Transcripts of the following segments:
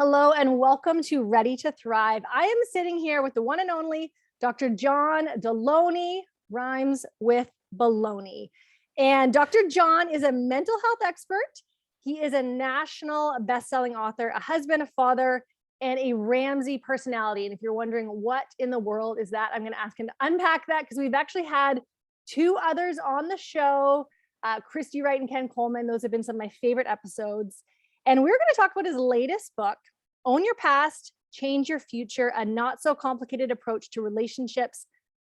Hello and welcome to Ready to Thrive. I am sitting here with the one and only Dr. John Delony, rhymes with baloney. And Dr. John is a mental health expert. He is a national best-selling author, a husband, a father, and a Ramsey personality. And if you're wondering what in the world is that, I'm going to ask him to unpack that because we've actually had two others on the show, Christy Wright and Ken Coleman. Those have been some of my favorite episodes. And we're going to talk about his latest book, Own Your Past, Change Your Future, a not so complicated approach to relationships,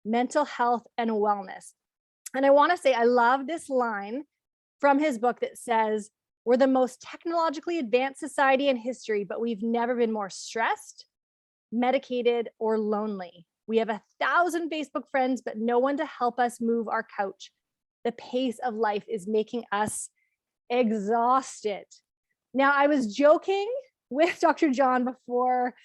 mental health, and wellness. And I want to say, I love this line from his book that says, we're the most technologically advanced society in history, but we've never been more stressed, medicated, or lonely. We have 1,000 Facebook friends, but no one to help us move our couch. The pace of life is making us exhausted. Now, I was joking with Dr. John before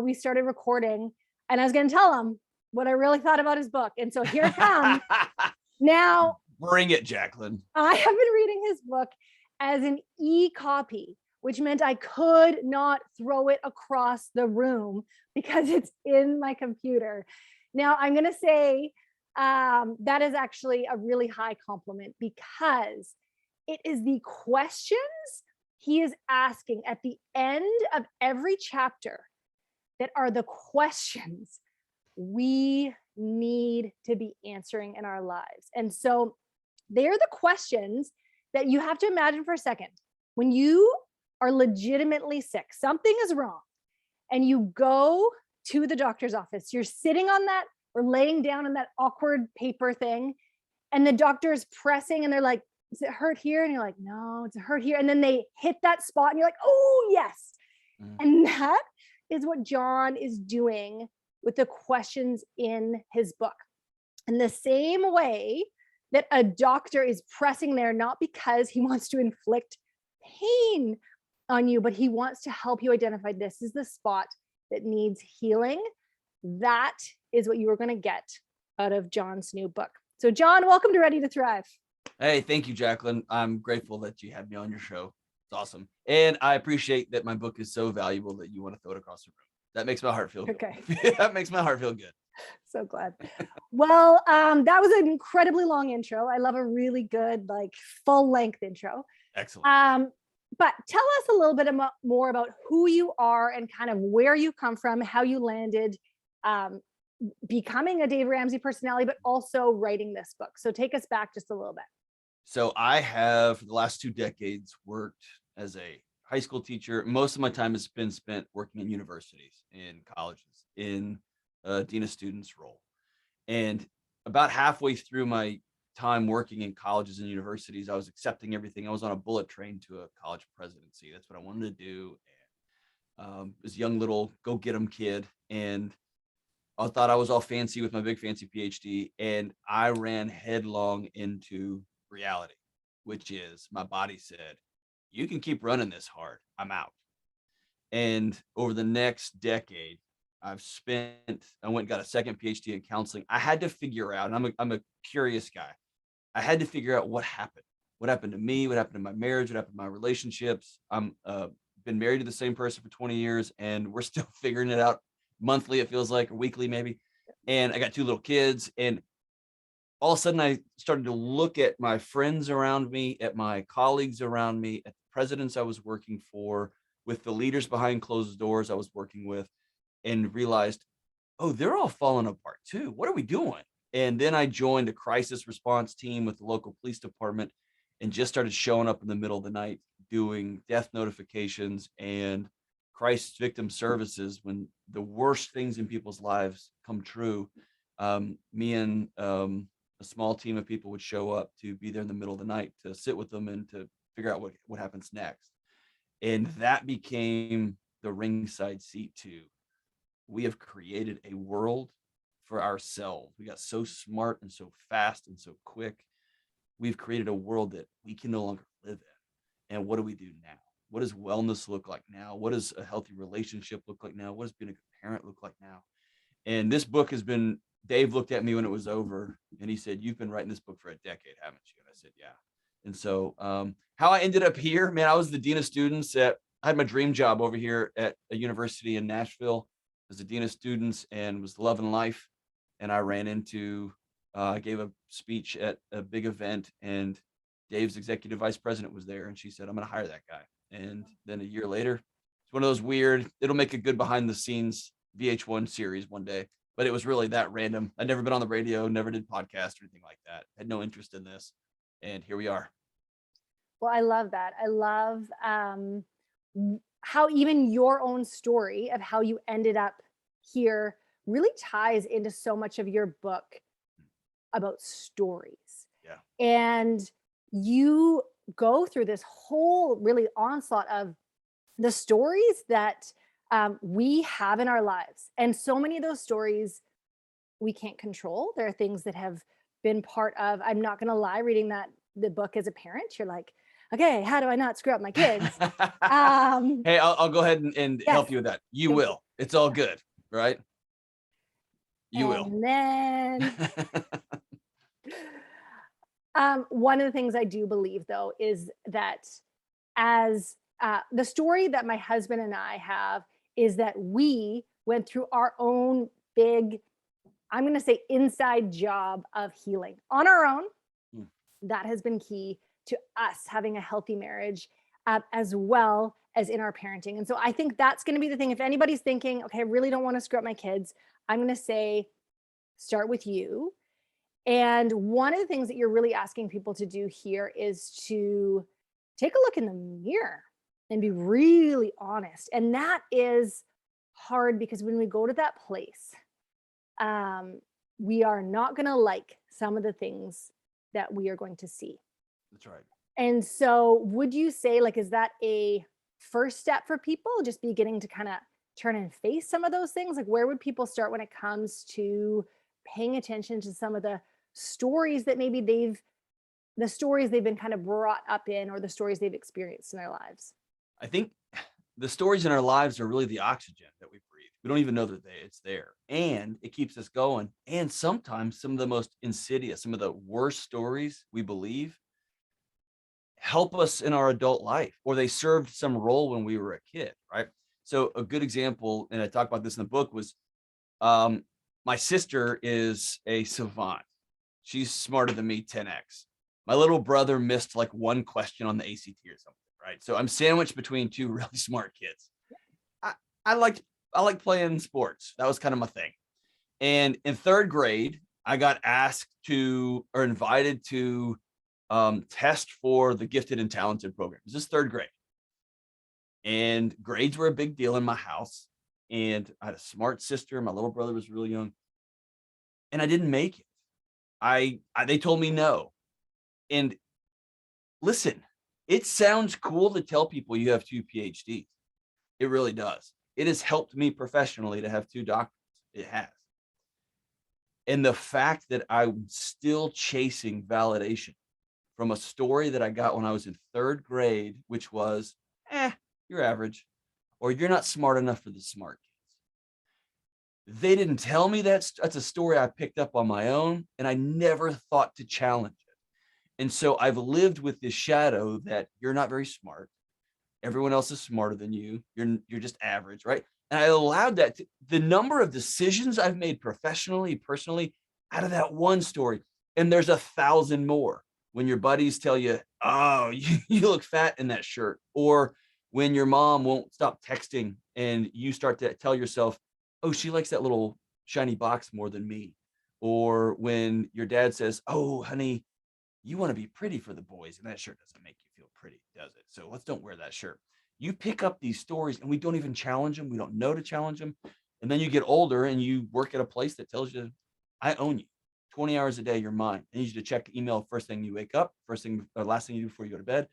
we started recording, and I was going to tell him what I really thought about his book. And so here it comes. Now, bring it, Jacqueline. I have been reading his book as an e-copy, which meant I could not throw it across the room because it's in my computer. Now, I'm going to say that is actually a really high compliment because it is the questions he is asking at the end of every chapter that are the questions we need to be answering in our lives. And so they're the questions that you have to imagine for a second. When you are legitimately sick, something is wrong, and you go to the doctor's office, you're sitting on that or laying down on that awkward paper thing, and the doctor is pressing and they're like, does it hurt here? And you're like, no, it's hurt here. And then they hit that spot and you're like, oh, yes. And that is what John is doing with the questions in his book. In the same way that a doctor is pressing there, not because he wants to inflict pain on you, but he wants to help you identify this is the spot that needs healing. That is what you are going to get out of John's new book. So John, welcome to Ready to Thrive. Hey, thank you, Jacqueline. I'm grateful that you had me on your show. It's awesome. And I appreciate that my book is so valuable that you want to throw it across the room. That makes my heart feel good. Okay. That makes my heart feel good. So glad. Well, that was an incredibly long intro. I love a really good, like full length intro. Excellent. But tell us a little bit more about who you are and kind of where you come from, how you landed becoming a Dave Ramsey personality, but also writing this book. So take us back just a little bit. So I have, for the last 2 decades, worked as a high school teacher. Most of my time has been spent working in universities and colleges in a dean of students role. And about halfway through my time working in colleges and universities, I was accepting everything. I was on a bullet train to a college presidency. That's what I wanted to do. And this young little go get 'em kid. And I thought I was all fancy with my big fancy PhD. And I ran headlong into reality, which is my body said, you can keep running this hard. I'm out. And over the next decade, I went and got a second PhD in counseling. I had to figure out, and I'm a curious guy. I had to figure out what happened to me, what happened to my marriage, what happened to my relationships. I'm been married to the same person for 20 years and we're still figuring it out monthly. It feels like, or weekly maybe. And I got 2 little kids, and all of a sudden I started to look at my friends around me, at my colleagues around me, at the presidents I was working for, with the leaders behind closed doors I was working with, and realized, oh, they're all falling apart too. What are we doing? And then I joined a crisis response team with the local police department and just started showing up in the middle of the night doing death notifications and crisis victim services when the worst things in people's lives come true. Me and a small team of people would show up to be there in the middle of the night to sit with them and to figure out what happens next. And that became the ringside seat to, we have created a world for ourselves. We got so smart and so fast and so quick. We've created a world that we can no longer live in. And what do we do now? What does wellness look like now? What does a healthy relationship look like now? What does being a good parent look like now? And this book has been, Dave looked at me when it was over and he said, you've been writing this book for a decade, haven't you? And I said, yeah. And so how I ended up here, man, I was the dean of students at I had my dream job over here at a university in Nashville as a dean of students and was loving life. And I ran into, I gave a speech at a big event, and Dave's executive vice president was there, and she said, I'm going to hire that guy. And then a year later, it's one of those weird, it'll make a good behind the scenes VH1 series one day, but it was really that random. I'd never been on the radio, never did podcast or anything like that. Had no interest in this. And here we are. Well, I love that. I love how even your own story of how you ended up here really ties into so much of your book about stories. Yeah. And you go through this whole really onslaught of the stories that we have in our lives. And so many of those stories we can't control. There are things that have been part of, I'm not going to lie, reading the book as a parent, you're like, okay, how do I not screw up my kids? Hey, I'll go ahead and yes. help you with that. You Thank will. It's all good, right? You will. And then one of the things I do believe, though, is that as the story that my husband and I have is that we went through our own big, I'm going to say, inside job of healing on our own. That has been key to us having a healthy marriage, as well as in our parenting. And so I think that's going to be the thing. If anybody's thinking, okay, I really don't want to screw up my kids, I'm going to say, start with you. And one of the things that you're really asking people to do here is to take a look in the mirror and be really honest. And that is hard because when we go to that place, we are not going to like some of the things that we are going to see. That's right. And so would you say, like, is that a first step for people, just beginning to kind of turn and face some of those things? Like, where would people start when it comes to paying attention to some of the stories that maybe the stories they've been kind of brought up in, or the stories they've experienced in their lives? I think the stories in our lives are really the oxygen that we breathe. We don't even know that it's there, and it keeps us going. And sometimes some of the most insidious, some of the worst stories we believe help us in our adult life, or they served some role when we were a kid, right? So a good example, and I talk about this in the book, was my sister is a savant. She's smarter than me 10x. My little brother missed like one question on the ACT or something, right? So I'm sandwiched between two really smart kids. I like playing sports. That was kind of my thing. And in third grade, I got asked to, or invited to, test for the gifted and talented program. This is third grade. And grades were a big deal in my house. And I had a smart sister. My little brother was really young. And I didn't make it. They told me no. And listen, it sounds cool to tell people you have 2 PhDs. It really does. It has helped me professionally to have 2 doctorates. It has. And the fact that I'm still chasing validation from a story that I got when I was in third grade, which was, you're average, or you're not smart enough for the smart kids. They didn't tell me that's a story I picked up on my own, and I never thought to challenge it. And so I've lived with this shadow that you're not very smart. Everyone else is smarter than you. You're just average, right? And I allowed that the number of decisions I've made professionally, personally, out of that one story. And there's 1,000 more. When your buddies tell you, oh, you look fat in that shirt, or when your mom won't stop texting and you start to tell yourself, oh, she likes that little shiny box more than me. Or when your dad says, oh, honey, you want to be pretty for the boys, and that shirt doesn't make you feel pretty, does it? So don't wear that shirt. You pick up these stories and we don't even challenge them. We don't know to challenge them. And then you get older and you work at a place that tells you, I own you. 20 hours a day, you're mine. I need you to check email first thing you wake up, first thing or last thing you do before you go to bed.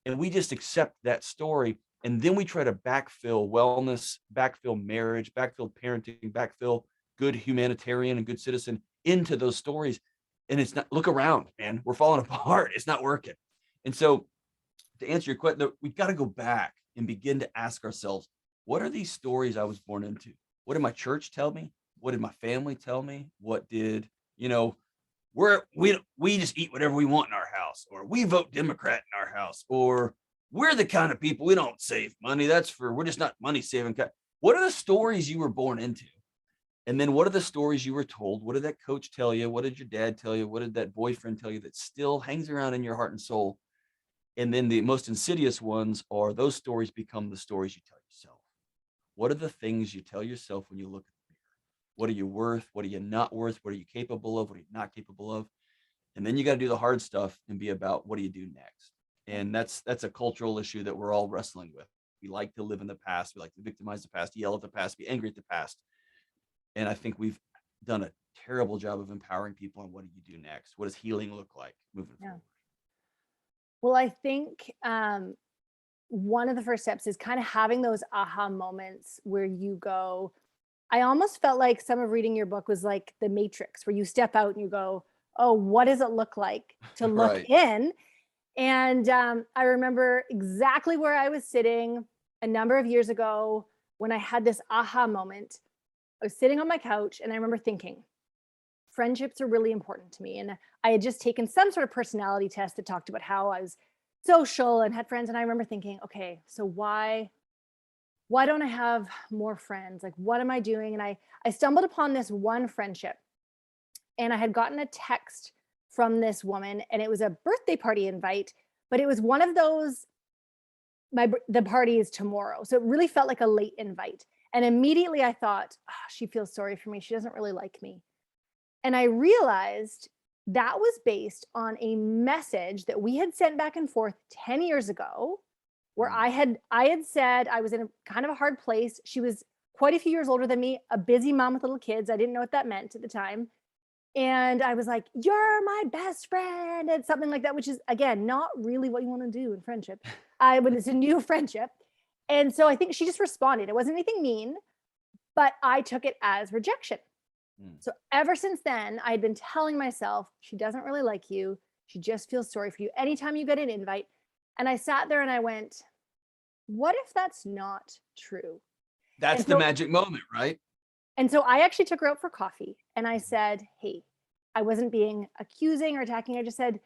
And we just accept that story. And then we try to backfill wellness, backfill marriage, backfill parenting, backfill good humanitarian and good citizen into those stories. And it's not, look around, man, we're falling apart. It's not working. And so to answer your question, we've got to go back and begin to ask ourselves, what are these stories I was born into? What did my church tell me? What did my family tell me? What did, we just eat whatever we want in our house, or we vote Democrat in our house, or we're the kind of people, we don't save money. We're just not money saving. What are the stories you were born into? And then what are the stories you were told? What did that coach tell you? What did your dad tell you? What did that boyfriend tell you that still hangs around in your heart and soul? And then the most insidious ones are those stories become the stories you tell yourself. What are the things you tell yourself when you look at the mirror? What are you worth? What are you not worth? What are you capable of? What are you not capable of? And then you got to do the hard stuff and be about what do you do next? And that's a cultural issue that we're all wrestling with. We like to live in the past. We like to victimize the past, yell at the past, be angry at the past. And I think we've done a terrible job of empowering people on what do you do next? What does healing look like moving forward? Well, I think one of the first steps is kind of having those aha moments where you go, I almost felt like some of reading your book was like the Matrix, where you step out and you go, oh, what does it look like to look Right. in? And I remember exactly where I was sitting a number of years ago when I had this aha moment. I was sitting on my couch and I remember thinking, friendships are really important to me. And I had just taken some sort of personality test that talked about how I was social and had friends. And I remember thinking, okay, so why don't I have more friends? Like, what am I doing? And I stumbled upon this one friendship, and I had gotten a text from this woman, and it was a birthday party invite, but it was one of those, the party is tomorrow. So it really felt like a late invite. And immediately I thought, oh, she feels sorry for me. She doesn't really like me. And I realized that was based on a message that we had sent back and forth 10 years ago, where I had said I was in a kind of a hard place. She was quite a few years older than me, a busy mom with little kids. I didn't know what that meant at the time. And I was like, you're my best friend, and something like that, which is, again, not really what you want to do in friendship. When it's a new friendship. And so I think she just responded. It wasn't anything mean, but I took it as rejection. So ever since then, I had been telling myself, she doesn't really like you. She just feels sorry for you anytime you get an invite. And I sat there and I went, what if that's not true? That's the magic moment, right? And so I actually took her out for coffee and I said, hey, I wasn't being accusing or attacking. I just said,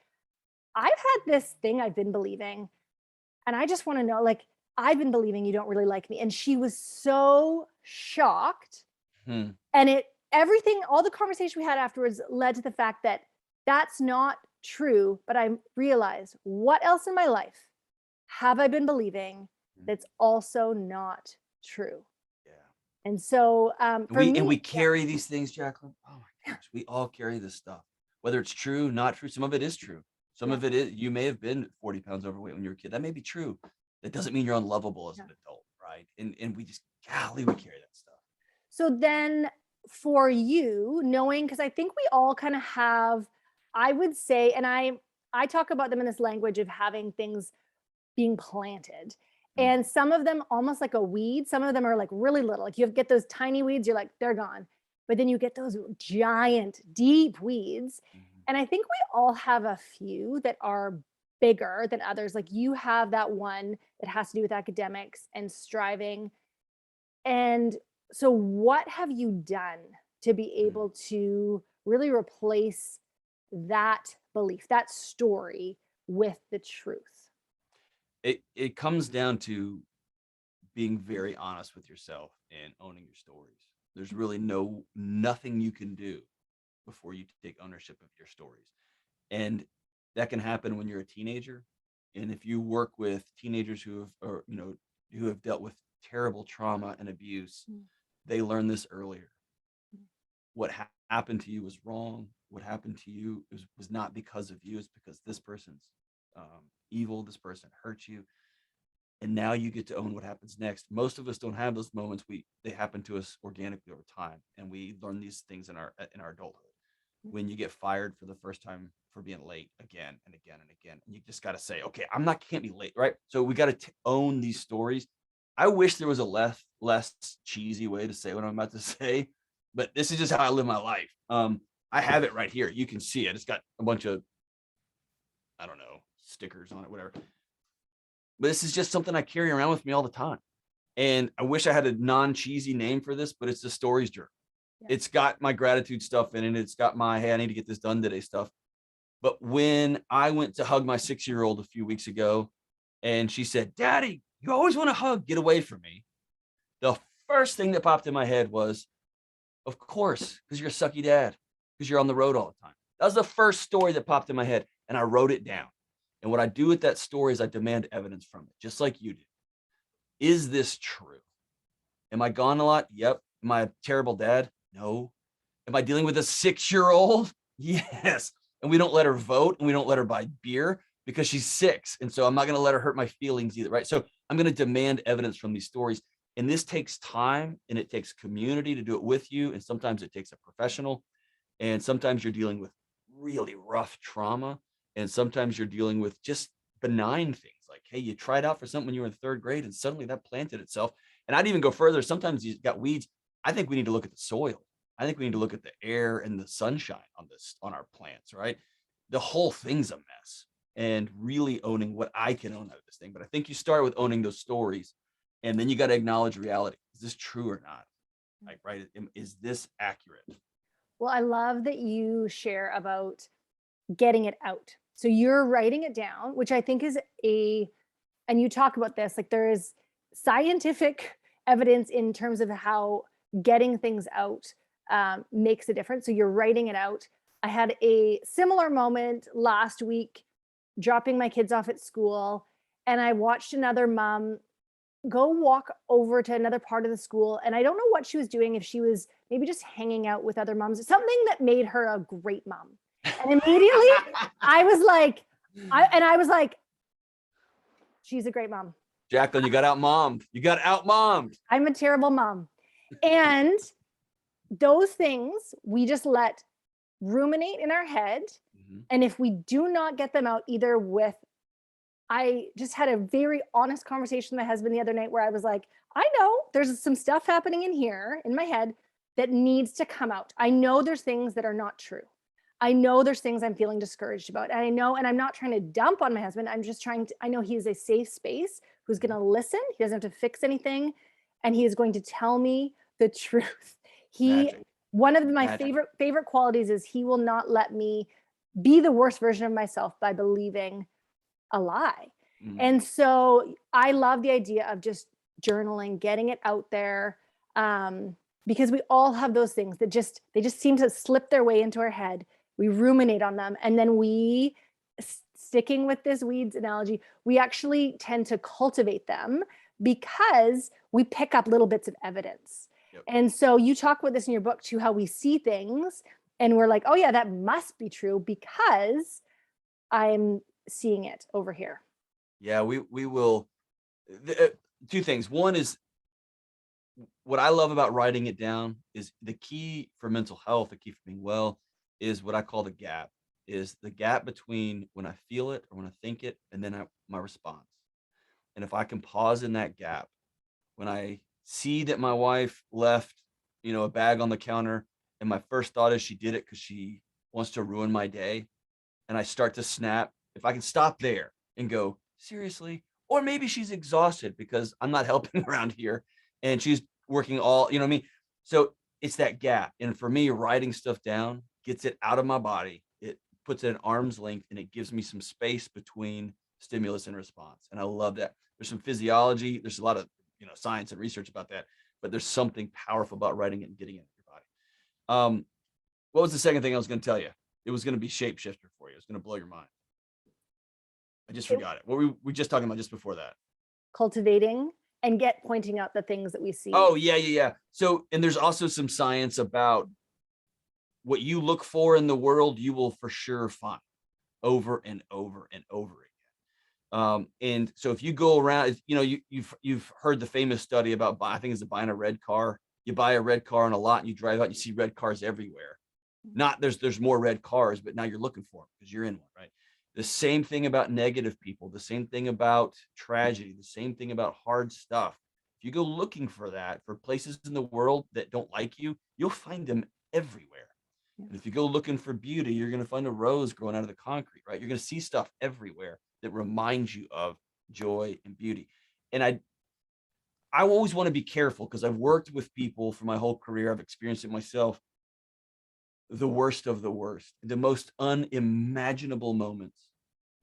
I've had this thing I've been believing, and I just want to know, like, I've been believing you don't really like me. And she was so shocked. And everything, all the conversation we had afterwards led to the fact that that's not true. But I realized, what else in my life have I been believing that's also not true? And so we carry these things, Jacqueline. Oh my gosh, we all carry this stuff, whether it's true, not true. Some of it is true. Some of it is, you may have been 40 pounds overweight when you were a kid. That may be true. That doesn't mean you're unlovable as an adult, right? And we just, golly, we carry that stuff. So then for you, knowing, because I think we all kind of have, I would say, and I talk about them in this language of having things being planted. And some of them almost like a weed. Some of them are like really little. Like you get those tiny weeds, you're like, they're gone. But then you get those giant, deep weeds. And I think we all have a few that are bigger than others. Like you have that one that has to do with academics and striving. And so what have you done to be able to really replace that belief, that story, with the truth? It comes down to being very honest with yourself and owning your stories. There's really nothing you can do before you take ownership of your stories. And that can happen when you're a teenager. And if you work with teenagers who have dealt with terrible trauma and abuse, they learn this earlier. What happened to you was wrong. What happened to you was not because of you. It's because this person's evil. This person hurt you. And now you get to own what happens next. Most of us don't have those moments. They happen to us organically over time. And we learn these things in our adulthood. When you get fired for the first time for being late again and again and again, and you just got to say, okay, can't be late, right? So we got to own these stories. I wish there was a less cheesy way to say what I'm about to say, but this is just how I live my life. I have it right here. You can see it. It's got a bunch of, I don't know, stickers on it, whatever. But this is just something I carry around with me all the time. And I wish I had a non-cheesy name for this, but it's the stories journal. It's got my gratitude stuff in it. It's got my, hey, I need to get this done today stuff. But when I went to hug my 6-year-old a few weeks ago, And she said, Daddy, you always want to hug, get away from me. The first thing that popped in my head was, of course, because you're a sucky dad, because you're on the road all the time. That was the first story that popped in my head, and I wrote it down. And what I do with that story is I demand evidence from it, just like you do. Is this true? Am I gone a lot? Yep. Am I a terrible dad? No. Am I dealing with a 6-year-old? Yes. And we don't let her vote, and we don't let her buy beer because she's 6. And so I'm not going to let her hurt my feelings either, right? So I'm going to demand evidence from these stories. And this takes time, and it takes community to do it with you. And sometimes it takes a professional. And sometimes you're dealing with really rough trauma. And sometimes you're dealing with just benign things like, hey, you tried out for something when you were in 3rd grade and suddenly that planted itself. And I'd even go further. Sometimes you've got weeds. I think we need to look at the soil. I think we need to look at the air and the sunshine on our plants, right? The whole thing's a mess, and really owning what I can own out of this thing. But I think you start with owning those stories, and then you got to acknowledge reality. Is this true or not? Like, right? Is this accurate? Well, I love that you share about getting it out. So you're writing it down, which I think is and you talk about this, like there is scientific evidence in terms of how getting things out makes a difference. So you're writing it out. I had a similar moment last week, dropping my kids off at school, and I watched another mom go walk over to another part of the school. And I don't know what she was doing, if she was maybe just hanging out with other moms, something that made her a great mom. And immediately I was like, she's a great mom. Jacqueline, you got out-mommed. You got out-mommed. I'm a terrible mom. And those things we just let ruminate in our head. Mm-hmm. And if we do not get them out, either with, I just had a very honest conversation with my husband the other night where I was like, I know there's some stuff happening in here in my head that needs to come out. I know there's things that are not true. I know there's things I'm feeling discouraged about. And I know, and I'm not trying to dump on my husband. I'm just trying to, I know he's a safe space who's going to listen. He doesn't have to fix anything. And he is going to tell me the truth. One of my favorite qualities is he will not let me be the worst version of myself by believing a lie. Mm. And so I love the idea of just journaling, getting it out there. Because we all have those things that they just seem to slip their way into our head. We ruminate on them. And then we, sticking with this weeds analogy, we actually tend to cultivate them because we pick up little bits of evidence. Yep. And so you talk about this in your book too, how we see things and we're like, oh yeah, that must be true because I'm seeing it over here. Yeah, we will. Two things. One is, what I love about writing it down is the key for mental health, the key for being well, is what I call the gap, is the gap between when I feel it or when I think it, and then my response. And if I can pause in that gap, when I see that my wife left, a bag on the counter, and my first thought is she did it because she wants to ruin my day, and I start to snap, if I can stop there and go, seriously, or maybe she's exhausted because I'm not helping around here and she's working all, you know what I mean? So it's that gap. And for me, writing stuff down gets it out of my body. It puts it at arm's length and it gives me some space between stimulus and response. And I love that. There's some physiology. There's a lot of, science and research about that, but there's something powerful about writing it and getting it in your body. What was the second thing I was going to tell you? It was going to be shapeshifter for you. It's going to blow your mind. I just forgot it. What were we just talking about just before that? Cultivating and pointing out the things that we see. Oh, yeah. So, and there's also some science about what you look for in the world, you will for sure find over and over and over again. And so if you go around, you've heard the famous study about, I think it's buying a red car. You buy a red car on a lot and you drive out, and you see red cars everywhere. Not there's more red cars, but now you're looking for them because you're in one, right? The same thing about negative people, the same thing about tragedy, the same thing about hard stuff. If you go looking for that, for places in the world that don't like you, you'll find them everywhere. And if you go looking for beauty, you're going to find a rose growing out of the concrete, right? You're going to see stuff everywhere that reminds you of joy and beauty. And I always want to be careful because I've worked with people for my whole career. I've experienced it myself. The worst of the worst, the most unimaginable moments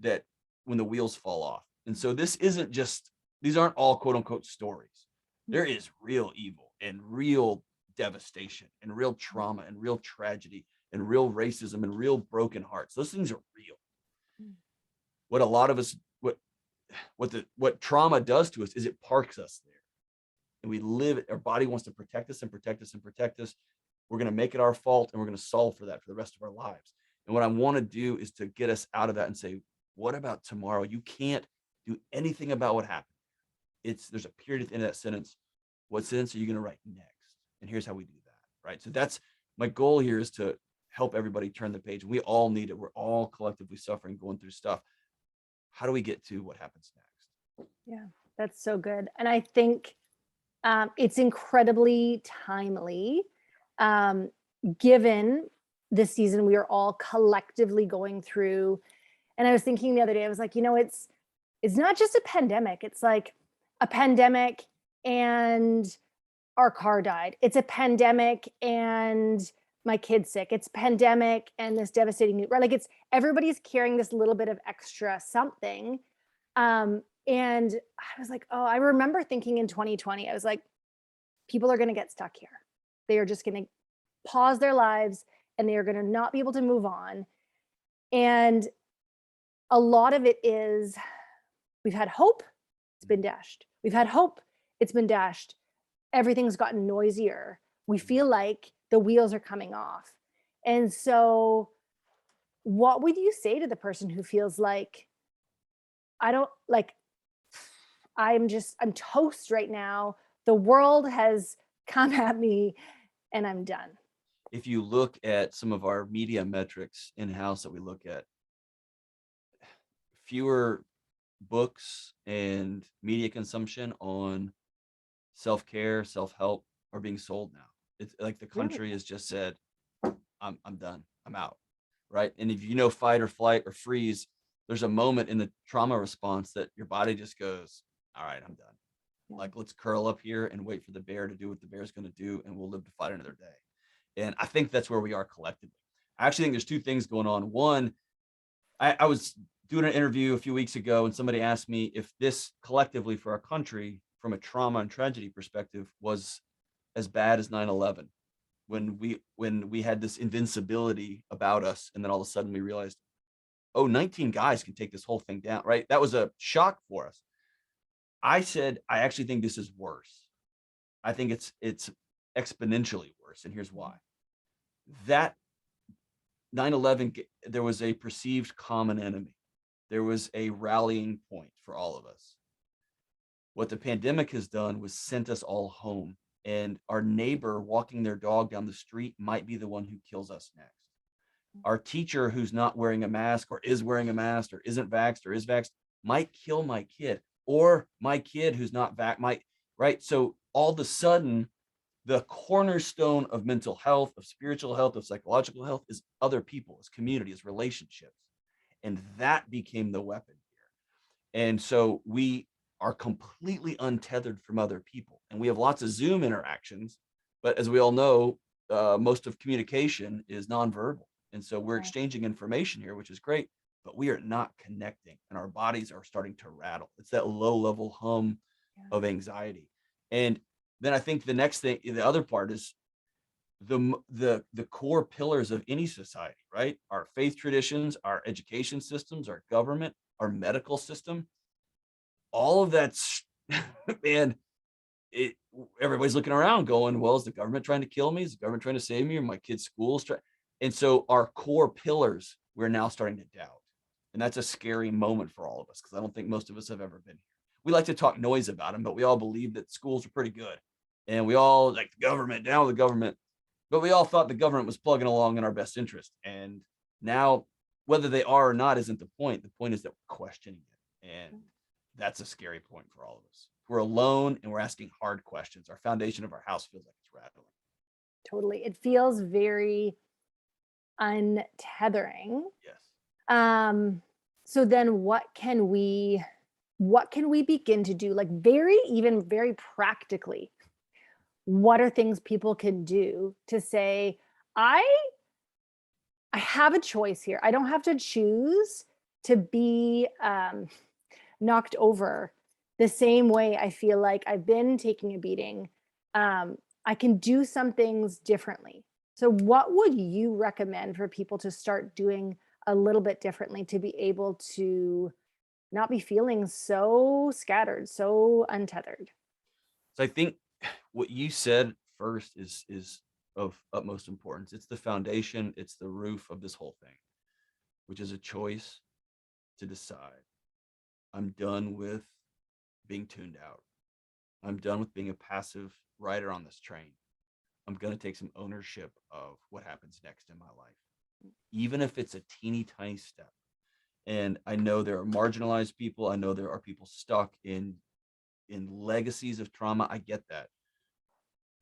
that when the wheels fall off, And so these aren't all quote unquote stories. There is real evil and real devastation and real trauma and real tragedy and real racism and real broken hearts. Those things are real. What a lot of us, what trauma does to us is it parks us there. And we live, our body wants to protect us and protect us and protect us. We're going to make it our fault, and we're going to solve for that for the rest of our lives. And what I want to do is to get us out of that and say, what about tomorrow? You can't do anything about what happened. There's a period at the end of that sentence. What sentence are you going to write next? And here's how we do that, right? So that's my goal here, is to help everybody turn the page. We all need it. We're all collectively suffering, going through stuff. How do we get to what happens next? Yeah, that's so good. And I think it's incredibly timely, given the season we are all collectively going through. And I was thinking the other day, I was like, it's not just a pandemic. It's like a pandemic and our car died. It's a pandemic and my kid's sick. It's pandemic and this devastating news, right? Like everybody's carrying this little bit of extra something. And I was like, I remember thinking in 2020, I was like, people are going to get stuck here. They are just going to pause their lives and they are going to not be able to move on. And a lot of it is, we've had hope, it's been dashed. We've had hope, it's been dashed. Everything's gotten noisier. We feel like the wheels are coming off. And so what would you say to the person who feels like, I'm toast right now. The world has come at me and I'm done. If you look at some of our media metrics in-house that we look at, fewer books and media consumption on self-care, self-help are being sold now. It's like the country has just said, I'm done, I'm out, right? And if you know fight or flight or freeze, there's a moment in the trauma response that your body just goes, all right, I'm done. Like, let's curl up here and wait for the bear to do what the bear's going to do, and we'll live to fight another day. And I think that's where we are collectively. I actually think there's two things going on. One, I was doing an interview a few weeks ago, and somebody asked me if this collectively for our country, from a trauma and tragedy perspective, was as bad as 9/11, when we had this invincibility about us, and then all of a sudden we realized, 19 guys can take this whole thing down, right? That was a shock for us. I said, I actually think this is worse. I think it's exponentially worse, and here's why. That 9/11, there was a perceived common enemy. There was a rallying point for all of us. What the pandemic has done was sent us all home, and our neighbor walking their dog down the street might be the one who kills us next. Our teacher who's not wearing a mask or is wearing a mask or isn't vaxxed or is vaxxed might kill my kid, or my kid who's not vaxxed might, right? So all of a sudden, the cornerstone of mental health, of spiritual health, of psychological health is other people, is community, is relationships. And that became the weapon here. And so we are completely untethered from other people. And we have lots of Zoom interactions, but as we all know, most of communication is nonverbal. And so we're exchanging information here, which is great, but we are not connecting, and our bodies are starting to rattle. It's that low level hum of anxiety. And then I think the next thing, the other part is the core pillars of any society, right? Our faith traditions, our education systems, our government, our medical system, all of that's, man, everybody's looking around going, well, is the government trying to kill me? Is the government trying to save me? Or my kid's school's trying? And so our core pillars, we're now starting to doubt. And that's a scary moment for all of us, because I don't think most of us have ever been here. We like to talk noise about them, but we all believe that schools are pretty good. And we all like the government, down with the government. But we all thought the government was plugging along in our best interest. And now, whether they are or not isn't the point. The point is that we're questioning it. And that's a scary point for all of us. We're alone and we're asking hard questions. Our foundation of our house feels like it's rattling. Totally. It feels very untethering. Yes. So then what can we begin to do? Like very practically, what are things people can do to say, I have a choice here. I don't have to choose to be knocked over the same way I feel like I've been taking a beating, I can do some things differently. So what would you recommend for people to start doing a little bit differently to be able to not be feeling so scattered, so untethered? So I think what you said first is of utmost importance. It's the foundation, it's the roof of this whole thing, which is a choice to decide. I'm done with being tuned out. I'm done with being a passive rider on this train. I'm going to take some ownership of what happens next in my life, even if it's a teeny tiny step. And I know there are marginalized people. I know there are people stuck in legacies of trauma. I get that.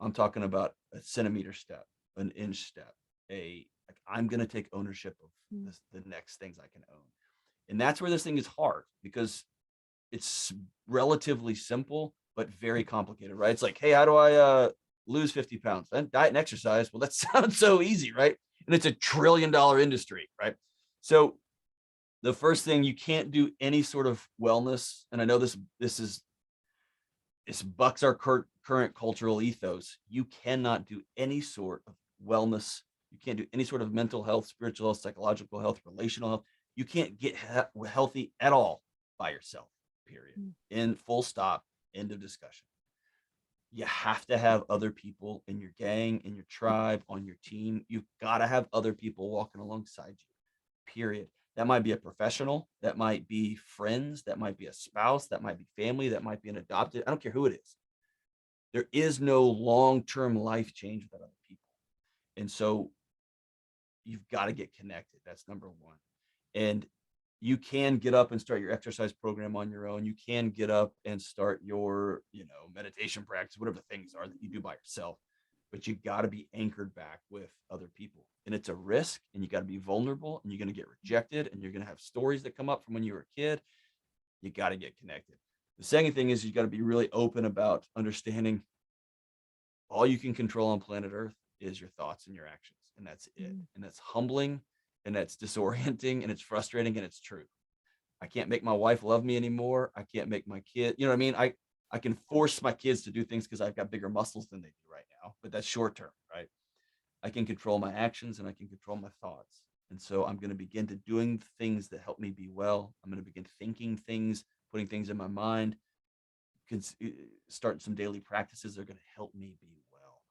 I'm talking about a centimeter step, an inch step, like I'm going to take ownership of the next things I can own. And that's where this thing is hard, because it's relatively simple, but very complicated, right? It's like, hey, how do I lose 50 pounds? Then diet and exercise. Well, that sounds so easy, right? And it's $1 trillion industry, right? So the first thing, you can't do any sort of wellness. And I know this bucks our current cultural ethos. You cannot do any sort of wellness. You can't do any sort of mental health, spiritual health, psychological health, relational health. You can't get healthy at all by yourself, period. In full stop, end of discussion. You have to have other people in your gang, in your tribe, on your team. You've got to have other people walking alongside you, period. That might be a professional, that might be friends, that might be a spouse, that might be family, that might be an adopted. I don't care who it is. There is no long-term life change without other people. And so you've got to get connected. That's number one. And you can get up and start your exercise program on your own. You can get up and start your, meditation practice, whatever the things are that you do by yourself. But you got to be anchored back with other people. And it's a risk, and you got to be vulnerable, and you're going to get rejected, and you're going to have stories that come up from when you were a kid. You got to get connected. The second thing is you got to be really open about understanding all you can control on planet Earth is your thoughts and your actions. And that's it. And that's humbling, and that's disorienting, and it's frustrating, and it's true. I can't make my wife love me anymore. I can't make my kid, you know what I mean? I can force my kids to do things because I've got bigger muscles than they do right now, but that's short term, right? I can control my actions, and I can control my thoughts. And so I'm going to begin to doing things that help me be well. I'm going to begin thinking things, putting things in my mind, start some daily practices that are going to help me be well.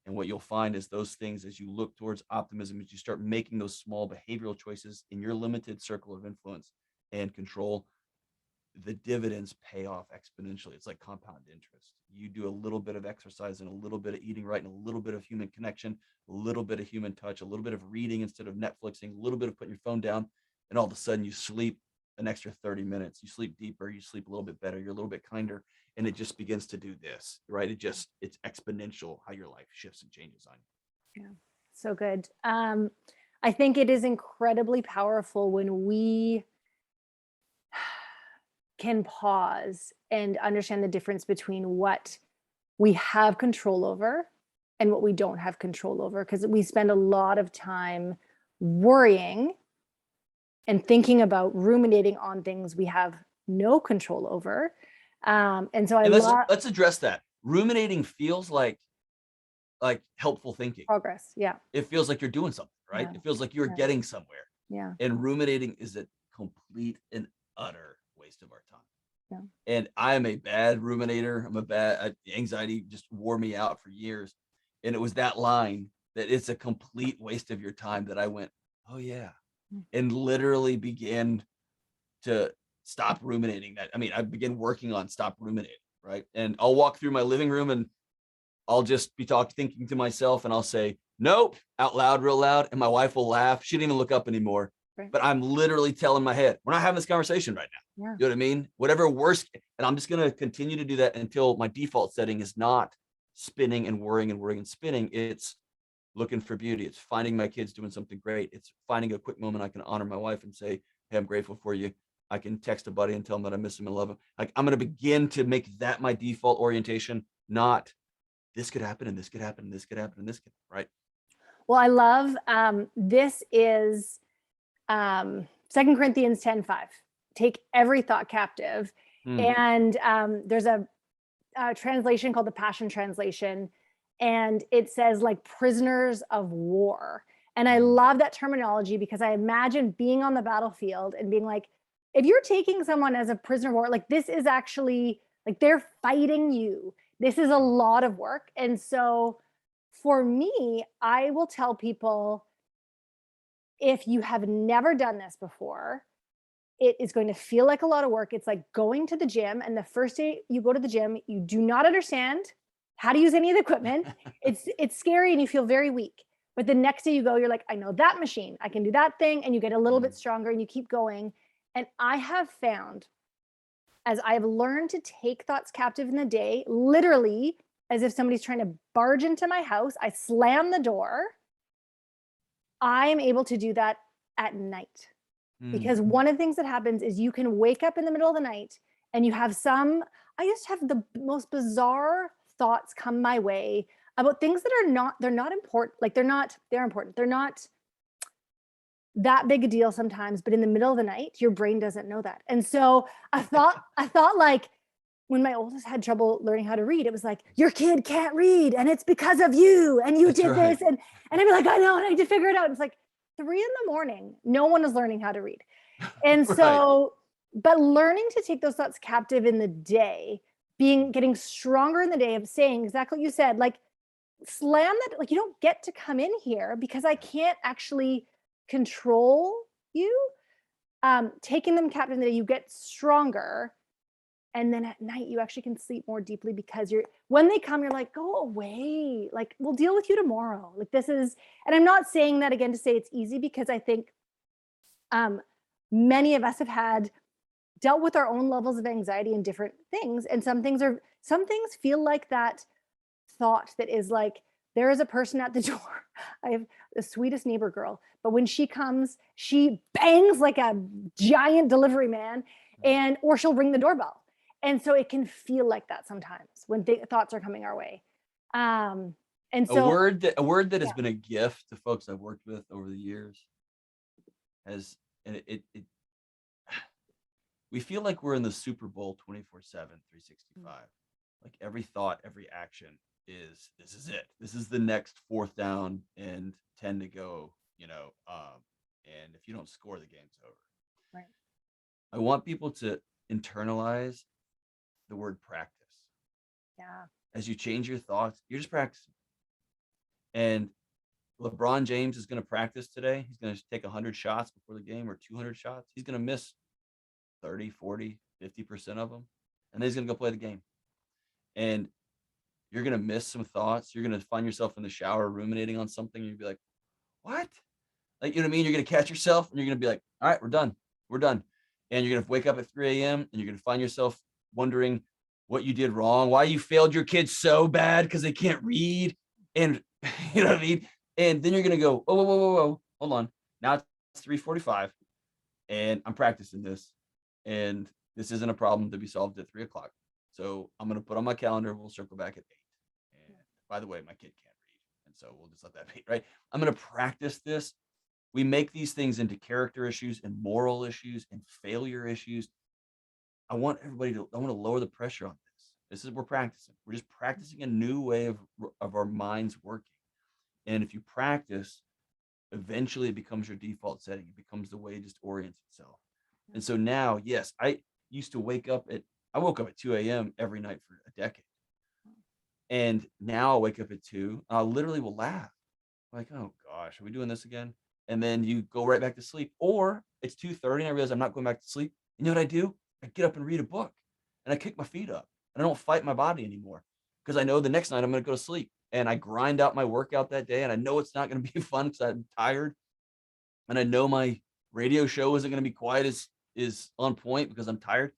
And what you'll find is those things, as you look towards optimism, as you start making those small behavioral choices in your limited circle of influence and control, the dividends pay off exponentially. It's like compound interest. You do a little bit of exercise and a little bit of eating right and a little bit of human connection, a little bit of human touch, a little bit of reading instead of Netflixing, a little bit of putting your phone down, and all of a sudden you sleep an extra 30 minutes. You sleep deeper, you sleep a little bit better, you're a little bit kinder, and it just begins to do this, right? It's exponential how your life shifts and changes on you. Yeah, so good. I think it is incredibly powerful when we can pause and understand the difference between what we have control over and what we don't have control over, because we spend a lot of time worrying and thinking about ruminating on things we have no control over. And so let's address that. Ruminating feels like helpful thinking. Progress. Yeah. It feels like you're doing something, right? Yeah. It feels like you're getting somewhere. Yeah. And ruminating is a complete and utter waste of our time. Yeah. And I am a bad ruminator. Anxiety just wore me out for years. And it was that line that it's a complete waste of your time that I went, oh yeah. And literally began to stop ruminating that. I mean, I began working on stop ruminating, right? And I'll walk through my living room and I'll just be thinking to myself, and I'll say, nope, out loud, real loud. And my wife will laugh. She didn't even look up anymore. Right. But I'm literally telling my head, we're not having this conversation right now. Yeah. You know what I mean? Whatever worse. And I'm just going to continue to do that until my default setting is not spinning and worrying and spinning. It's looking for beauty. It's finding my kids doing something great. It's finding a quick moment I can honor my wife and say, hey, I'm grateful for you. I can text a buddy and tell him that I miss him and love him. Like, I'm going to begin to make that my default orientation, not this could happen and this could happen and this could happen and this could, right? Well, I love, this is 2 Corinthians 10:5. take every thought captive. Hmm. And there's a translation called the Passion Translation, and it says like prisoners of war. And I love that terminology because I imagine being on the battlefield and being like, if you're taking someone as a prisoner of war, like this is actually like they're fighting you. This is a lot of work. And so for me, I will tell people, if you have never done this before, it is going to feel like a lot of work. It's like going to the gym, and the first day you go to the gym, you do not understand how to use any of the equipment. It's scary and you feel very weak. But the next day you go, you're like, I know that machine, I can do that thing, and you get a little bit stronger and you keep going. And I have found, as I have learned to take thoughts captive in the day, literally as if somebody's trying to barge into my house, I slam the door. I am able to do that at night. Because one of the things that happens is you can wake up in the middle of the night and you have I just have the most bizarre thoughts come my way about things that they're not important. Like they're important. They're not that big a deal sometimes, but in the middle of the night, your brain doesn't know that. And so I thought like, when my oldest had trouble learning how to read, it was like, your kid can't read and it's because of you and you did this. And I'd be like, I know, and I need to figure it out. And it's like 3 a.m, no one is learning how to read. And so, but learning to take those thoughts captive in the day, getting stronger in the day of saying exactly what you said, like slam that, like you don't get to come in here because I can't actually control you. Taking them captive in the day, you get stronger. And then at night, you actually can sleep more deeply because when they come, you're like, go away. Like, we'll deal with you tomorrow. Like and I'm not saying that again to say it's easy, because I think many of us have dealt with our own levels of anxiety in different things. And some things feel like that thought that is like, there is a person at the door. I have the sweetest neighbor girl, but when she comes, she bangs like a giant delivery man, or she'll ring the doorbell. And so it can feel like that sometimes when thoughts are coming our way. And so a word that has been a gift to folks I've worked with over the years we feel like we're in the Super Bowl 24/7, 365. Like every thought, every action this is it. This is the next 4th down and 10 to go, and if you don't score, the game's over. Right. I want people to internalize the word practice. Yeah. As you change your thoughts, you're just practicing. And LeBron James is going to practice today. He's going to take 100 shots before the game, or 200 shots. He's going to miss 30, 40, 50% of them. And then he's going to go play the game. And you're going to miss some thoughts. You're going to find yourself in the shower ruminating on something. And you'll be like, what? Like, you know what I mean? You're going to catch yourself and you're going to be like, all right, we're done. We're done. And you're going to wake up at 3 a.m. and you're going to find yourself wondering what you did wrong, why you failed your kids so bad because they can't read. And you know what I mean? And then you're going to go, whoa, hold on. Now it's 3:45 and I'm practicing this. And this isn't a problem to be solved at 3 o'clock. So I'm going to put on my calendar. We'll circle back at 8. And by the way, my kid can't read. And so we'll just let that be, right? I'm going to practice this. We make these things into character issues and moral issues and failure issues. I want to lower the pressure on this. We're practicing. We're just practicing a new way of our minds working. And if you practice, eventually it becomes your default setting. It becomes the way it just orients itself. And so now, yes, I woke up at 2 a.m. every night for a decade. And now I'll wake up at 2. I literally will laugh. Like, oh gosh, are we doing this again? And then you go right back to sleep. Or it's 2:30 and I realize I'm not going back to sleep. You know what I do? I get up and read a book and I kick my feet up and I don't fight my body anymore because I know the next night I'm going to go to sleep, and I grind out my workout that day. And I know it's not going to be fun because I'm tired. And I know my radio show isn't going to be quite as on point because I'm tired,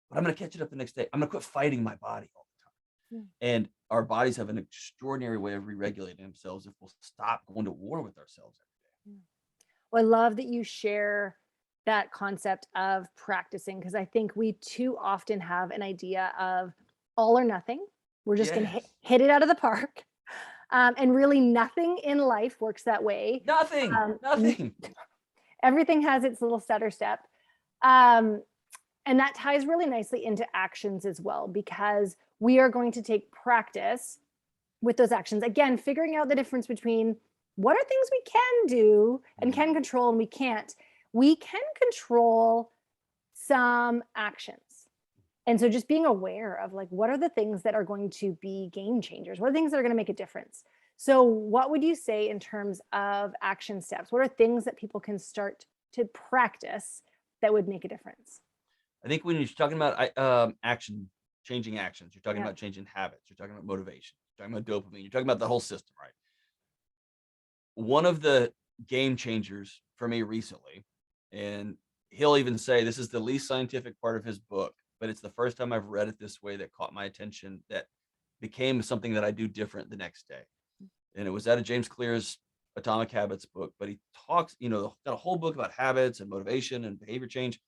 but I'm going to catch it up the next day. I'm going to quit fighting my body all the time. Yeah. And our bodies have an extraordinary way of re-regulating themselves if we'll stop going to war with ourselves every day. Well, I love that you share that concept of practicing, because I think we too often have an idea of all or nothing. We're just going to hit it out of the park. And really nothing in life works that way. Nothing. Everything has its little stutter step. And And that ties really nicely into actions as well, because we are going to take practice with those actions. Again, figuring out the difference between what are things we can do and can control and we can't. We can control some actions. And so just being aware of like, what are the things that are going to be game changers? What are the things that are going to make a difference? So what would you say in terms of action steps? What are things that people can start to practice that would make a difference? I think when you're talking about changing actions, you're talking Yeah. about changing habits, you're talking about motivation, you're talking about dopamine, you're talking about the whole system, right? One of the game changers for me recently, and he'll even say this is the least scientific part of his book, but it's the first time I've read it this way that caught my attention, that became something that I do different the next day. And it was out of James Clear's Atomic Habits book, but he talks, got a whole book about habits and motivation and behavior change.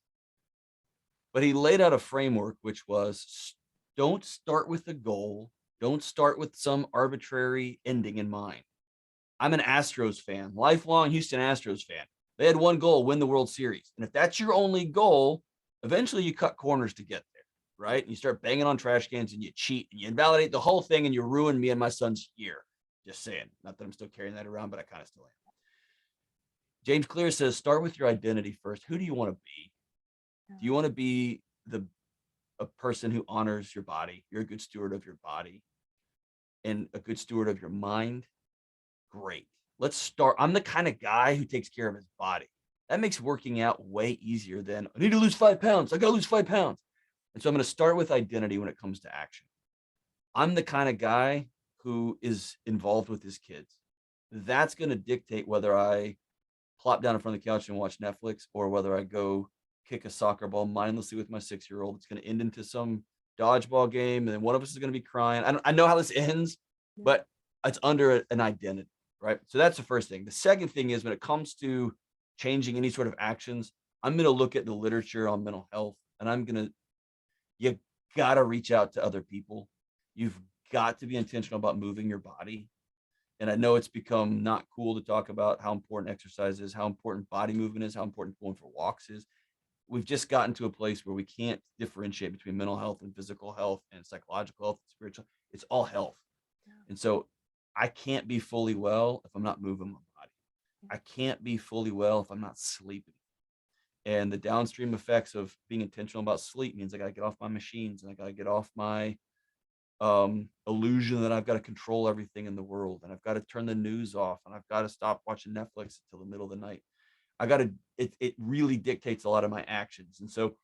But he laid out a framework, which was don't start with a goal, don't start with some arbitrary ending in mind. I'm an Astros fan, lifelong Houston Astros fan. They had one goal, win the World Series. And if that's your only goal, eventually you cut corners to get there, right? And you start banging on trash cans and you cheat and you invalidate the whole thing and you ruin me and my son's year. Just saying. Not that I'm still carrying that around, but I kind of still am. James Clear says, start with your identity first. Who do you want to be? Do you want to be a person who honors your body? You're a good steward of your body and a good steward of your mind. Great. Let's start. I'm the kind of guy who takes care of his body. That makes working out way easier than I need to lose 5 pounds. I got to lose 5 pounds. And so I'm going to start with identity when it comes to action. I'm the kind of guy who is involved with his kids. That's going to dictate whether I plop down in front of the couch and watch Netflix or whether I go kick a soccer ball mindlessly with my 6-year-old. It's going to end into some dodgeball game. And then one of us is going to be crying. I know how this ends, but it's under an identity, right? So that's the first thing. The second thing is when it comes to changing any sort of actions, I'm going to look at the literature on mental health and you got to reach out to other people. You've got to be intentional about moving your body. And I know it's become not cool to talk about how important exercise is, how important body movement is, how important going for walks is. We've just gotten to a place where we can't differentiate between mental health and physical health and psychological health and spiritual. It's all health. And so I can't be fully well if I'm not moving my body. I can't be fully well if I'm not sleeping. And the downstream effects of being intentional about sleep means I got to get off my machines and I got to get off my illusion that I've got to control everything in the world and I've got to turn the news off and I've got to stop watching Netflix until the middle of the night. It really dictates a lot of my actions. And so,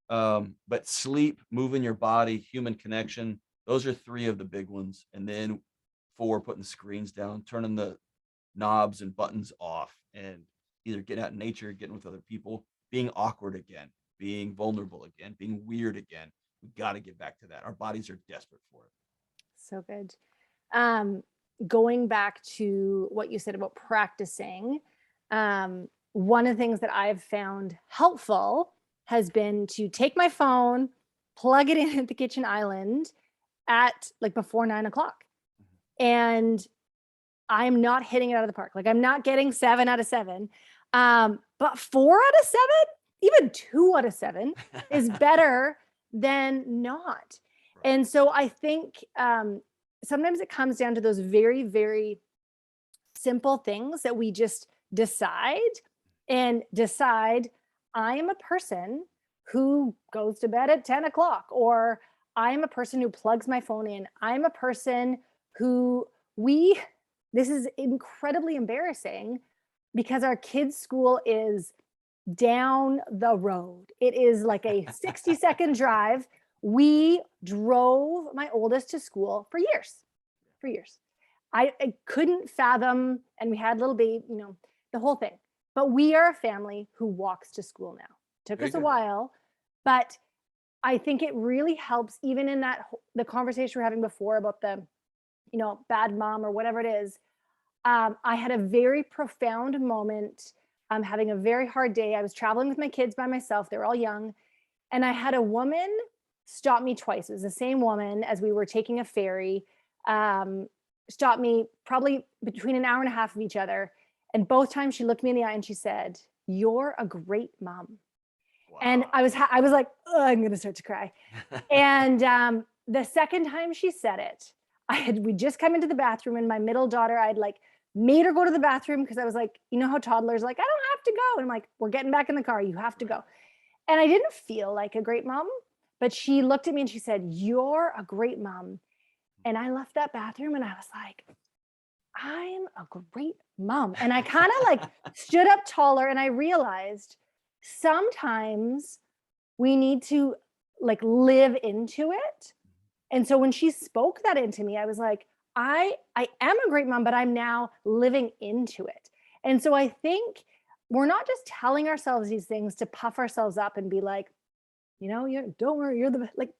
but sleep, moving your body, human connection, those are 3 of the big ones. And then 4, putting the screens down, turning the knobs and buttons off and either getting out in nature, getting with other people, being awkward again, being vulnerable again, being weird again. We got to get back to that. Our bodies are desperate for it. So good. Going back to what you said about practicing, one of the things that I've found helpful has been to take my phone, plug it in at the kitchen island at like before 9 o'clock. And I'm not hitting it out of the park. Like I'm not getting 7 out of 7. But 4 out of 7, even 2 out of 7 is better than not. And so I think sometimes it comes down to those very, very simple things that we just decide I am a person who goes to bed at 10 o'clock, or I'm a person who plugs my phone in. I'm a person who this is incredibly embarrassing because our kids' school is down the road. It is like a 60-second drive. We drove my oldest to school for years. I couldn't fathom, and we had little baby, the whole thing. But we are a family who walks to school now. Took us a while, but I think it really helps, even in the conversation we're having before about the, bad mom or whatever it is. I had a very profound moment. I'm having a very hard day. I was traveling with my kids by myself. They're all young. And I had a woman stop me twice. It was the same woman as we were taking a ferry, stopped me probably between an hour and a half of each other. And both times she looked me in the eye and she said, "You're a great mom." And I was like, I'm going to start to cry. And the second time she said it, we just come into the bathroom, and my middle daughter, I'd like made her go to the bathroom because I was like, you know how toddlers like, I don't have to go. And I'm like, we're getting back in the car. You have to go. And I didn't feel like a great mom, but she looked at me and she said, you're a great mom. And I left that bathroom and I was like, I'm a great mom. And I kind of like stood up taller, and I realized sometimes we need to like live into it. And so when she spoke that into me, I was like, I am a great mom, but I'm now living into it. And so I think we're not just telling ourselves these things to puff ourselves up and be like, you know, don't worry, you're the, like,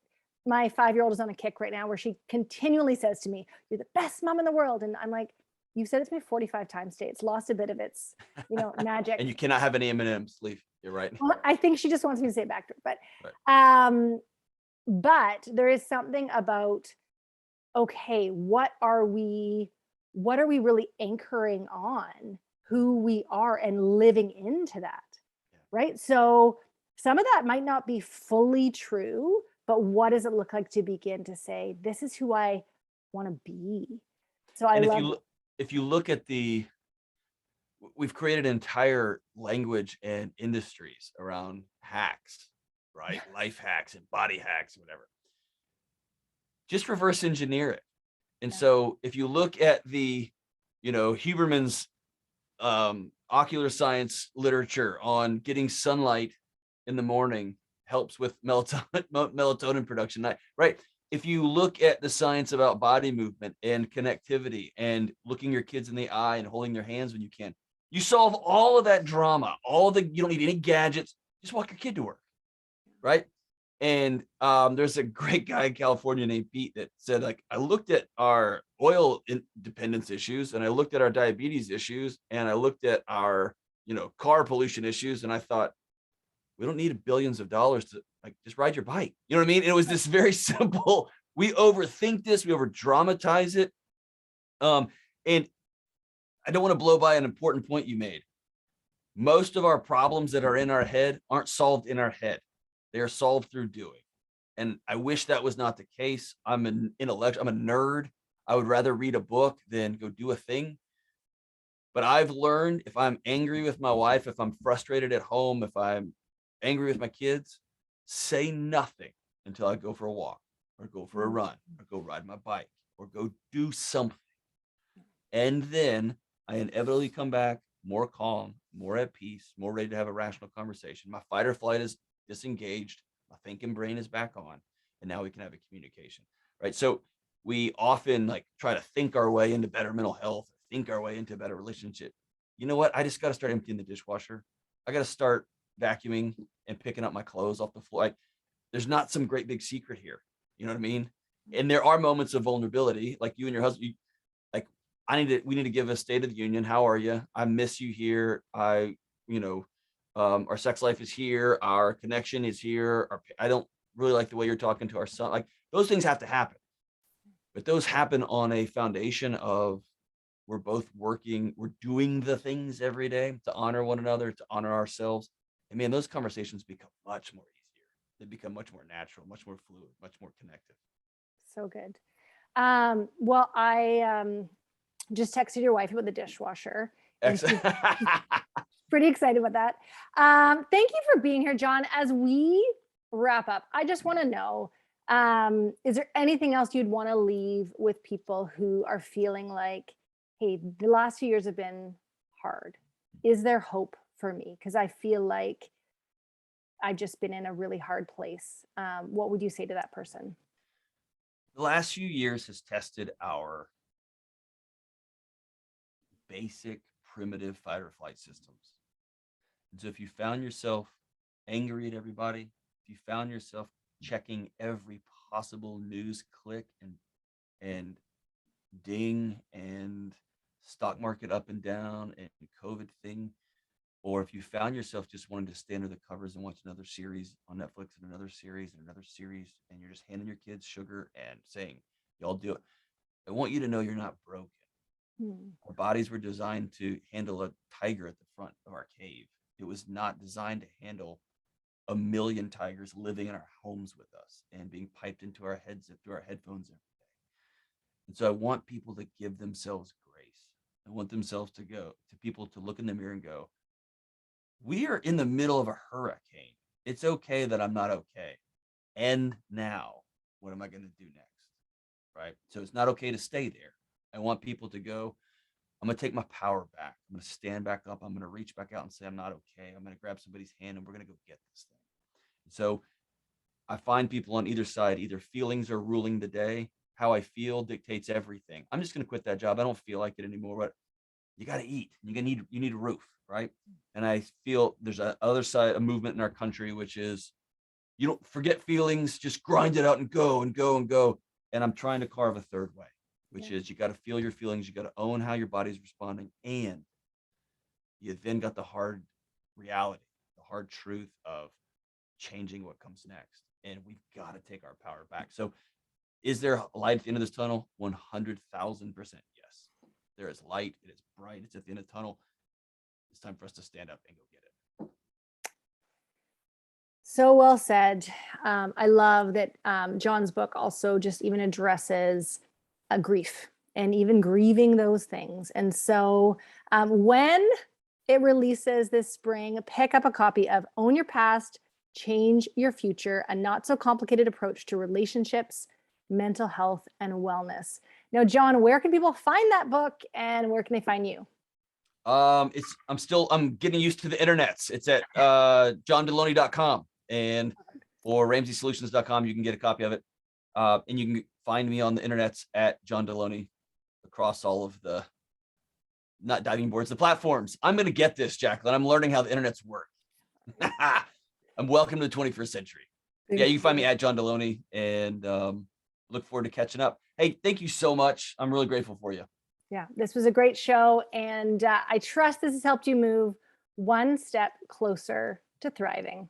my 5-year-old is on a kick right now where she continually says to me, you're the best mom in the world. And I'm like, you've said it to me 45 times today. It's lost a bit of its, magic. And you cannot have any M&Ms, Leaf. You're right. Well, I think she just wants me to say it back to her. Right. But there is something about, okay, what are we really anchoring on who we are and living into that, right? So some of that might not be fully true, but what does it look like to begin to say, this is who I want to be? So if you look at we've created entire language and industries around hacks, right? Life hacks and body hacks, whatever. Just reverse engineer it. And so if you look at the, Huberman's ocular science literature on getting sunlight in the morning helps with melatonin production, right? If you look at the science about body movement and connectivity and looking your kids in the eye and holding their hands when you can, you solve all of that drama, you don't need any gadgets, just walk your kid to work, right? And there's a great guy in California named Pete that said, like, I looked at our oil dependence issues, and I looked at our diabetes issues, and I looked at our, car pollution issues, and I thought, we don't need billions of dollars to, like, just ride your bike. You know what I mean? And it was this very simple, we overthink this, we over dramatize it. And I don't want to blow by an important point you made. Most of our problems that are in our head aren't solved in our head. They are solved through doing. And I wish that was not the case. I'm an intellectual, I'm a nerd. I would rather read a book than go do a thing. But I've learned, if I'm angry with my wife, if I'm frustrated at home, if I'm angry with my kids, say nothing until I go for a walk or go for a run or go ride my bike or go do something. And then I inevitably come back more calm, more at peace, more ready to have a rational conversation. My fight or flight is disengaged. My thinking brain is back on. And now we can have a communication, right? So we often like try to think our way into better mental health, think our way into a better relationship. You know what? I just got to start emptying the dishwasher. I got to start vacuuming and picking up my clothes off the floor. Like, there's not some great big secret here. You know what I mean? And there are moments of vulnerability, like you and your husband, we need to give a state of the union. How are you? I miss you here. Our sex life is here. Our connection is here. I don't really like the way you're talking to our son. Like, those things have to happen, but those happen on a foundation of, we're both working, we're doing the things every day to honor one another, to honor ourselves. And man, those conversations become much more easier. They become much more natural, much more fluid, much more connected. So good. Well, I just texted your wife about the dishwasher. Excellent. Pretty excited about that. Thank you for being here, John. As we wrap up, I just want to know, is there anything else you'd want to leave with people who are feeling like, hey, the last few years have been hard. Is there hope for me? Because I feel like I've just been in a really hard place. What would you say to that person? The last few years has tested our basic primitive fight or flight systems. And so if you found yourself angry at everybody, if you found yourself checking every possible news click and ding and stock market up and down and COVID thing, or if you found yourself just wanting to stay under the covers and watch another series on Netflix and another series and another series, and you're just handing your kids sugar and saying, y'all do it. I want you to know you're not broken. Our bodies were designed to handle a tiger at the front of our cave. It was not designed to handle a million tigers living in our homes with us and being piped into our heads through our headphones every day. And so I want people to give themselves grace. I want themselves to go to people to look in the mirror and go, we are in the middle of a hurricane. It's okay that I'm not okay. And now, what am I going to do next? Right. So it's not okay to stay there. I want people to go, I'm going to take my power back. I'm going to stand back up. I'm going to reach back out and say, I'm not okay. I'm going to grab somebody's hand and we're going to go get this thing. So I find people on either side, either feelings are ruling the day. How I feel dictates everything. I'm just going to quit that job. I don't feel like it anymore, but you got to eat. You need a roof, right? And I feel there's a other side, a movement in our country, which is you don't forget feelings, just grind it out and go and go and go. And I'm trying to carve a third way, which is you got to feel your feelings. You got to own how your body's responding. And you then got the hard reality, the hard truth of changing what comes next. And we've got to take our power back. So is there light at the end of this tunnel? 100,000% yes. There is light. It is bright. It's at the end of the tunnel. It's time for us to stand up and go get it. So well said. I love that John's book also just even addresses grief and even grieving those things. And so when it releases this spring, pick up a copy of Own Your Past, Change Your Future, a not so complicated approach to relationships, mental health, and wellness. Now, John, where can people find that book and where can they find you? I'm getting used to the internets. It's at johndelony.com and or ramseysolutions.com. You can get a copy of it. And you can find me on the internets at John Delony across all of the not diving boards, the platforms. I'm going to get this, Jacqueline. I'm learning how the internets work. I'm welcome to the 21st century. Yeah, you can find me at John Delony and look forward to catching up. Hey, thank you so much. I'm really grateful for you. Yeah, this was a great show. And I trust this has helped you move one step closer to thriving.